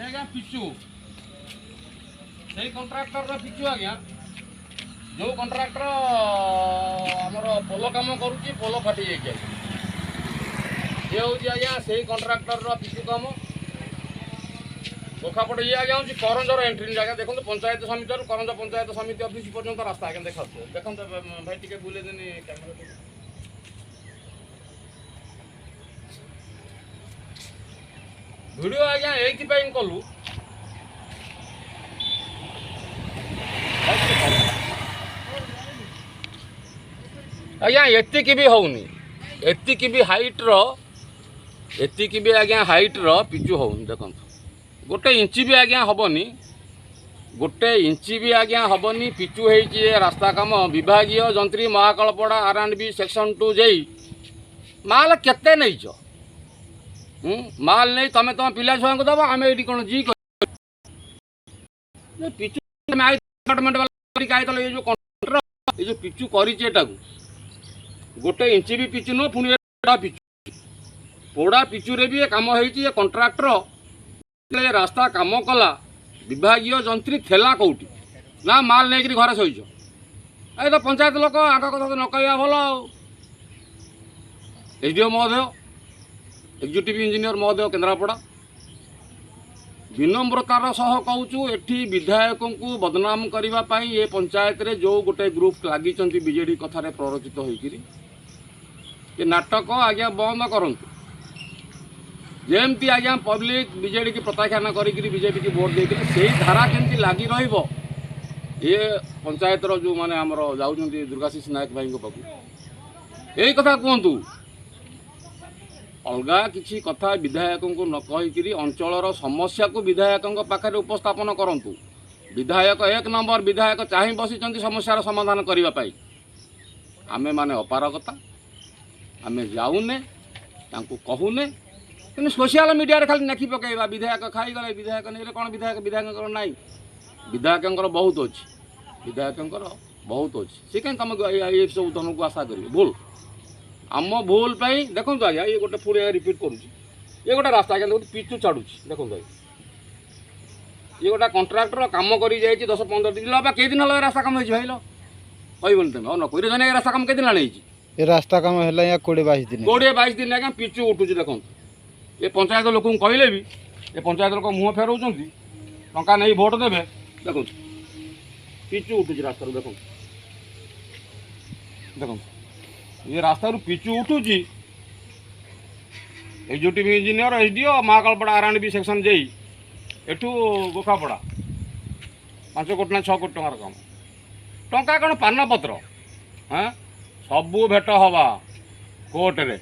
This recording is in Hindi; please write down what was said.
आज्ञा पिचु से कंट्राक्टर पिचु आज्ञा जो कंट्राक्टर आमर पोल कम करुच्ची पोल फाटी जाए ये हूँ आज्ञा से कंट्राक्टर पिचु कम गोखापट ये आज्ञा हूँ करंजर एंट्री आज्ञा देखो पंचायत समिति करंज पंचायत समिति ऑफिस पर्यंत रास्ता आज्ञा देखा देखो भाई टे बुले देनी कैमेरा वीडियो आज्ञा ये कलु आज्ञा एतिक भी होनी एतिक भी हाइट एतिक भी आज्ञा हाइट पिचु होनी देखो गोटे इंची भी आज्ञा हबनी गोटे इंची भी आज्ञा हबनी पिचु होइछि रास्ता काम विभागीय जंत्री महाकालपड़ा R&B सेक्शन 2 जाई माल केते नहींच माल नहीं तुम तुम पिला छुआ को दब आम ये कौन जी पिचु डिपार्टमेंट वाला ये जो कंट्राक्टर ये जो पिचु कर गोटे इंची भी पिचु नो पुणी पिचु पोड़ा पिचु रे भी ये कम हो कंट्राक्टर रास्ता कम कला विभागीय जंत्री थेला कौटी ना माल नहीं घरे शोच ये तो पंचायत लोक आग कथा तो न कहवा भल एसडीओ महोदय एग्जीक्यूटिव इंजीनियर महोदय केन्द्रापड़ा विनम्रतार सह कहूँ एटी विधायक को बदनाम करने ये पंचायत रे जो गोटे ग्रुप लगी बीजेडी कथार प्ररोचित होकर ये नाटक आज्ञा बंद करूँ जमती आज्ञा पब्लिक बीजेडी की प्रत्याख्यान करी बीजेपी की भोट देकर से धारा केमती लगी ये पंचायत जो मैंने आमर जाऊँ दुर्गाशीष नायक भाई पाक यही कथा कहतु अलग किसी कथा विधायक को न कहीकि अंचलर समस्या को विधायक पाखे उपस्थापन करंतु विधायक एक नंबर विधायक चाह बसी समस्यार समाधान करने आमे माने अपारगता आमे जाऊने कहूने कि सोशल मीडिया खाली नेखी पकेबा विधायक खाईगले विधायक नहीं कौन विधायक विधायक ना विधायक बहुत अच्छी विधायक बहुत अच्छी सी कहीं तुम ये सब तुमको आशा करेंगे भूल आम भूल देखो आज्ञा ये गोटे पुणी रिपीट करुच्ची ये गोटे रास्ता आज्ञा देखो पिचु छाड़ू देखो ये गोटे कंट्राक्टर कम कर 10-15 दिन कई दिन है रास्ता कम भाई लो कहबन तुम न कोई जन रास्ता कम कई दिन है रास्ता कम है 20-22 दिन आज्ञा पिचु उठू देखो ये पंचायत लोक कहले भी ये पंचायत लोक मुँह फेराऊँ टंका नहीं भोट देवे देखो पिचु उठू रास्ता देखो देखो ये रास्ता पिचु उठुची executive engineer SDO Mahakalapada R&B section जाई एठू गोखापड़ा 5 कोटी ना 6 कोटी टंकार काम टंका कौन पान पत्र हाँ सबू भेट हवा कोर्ट रे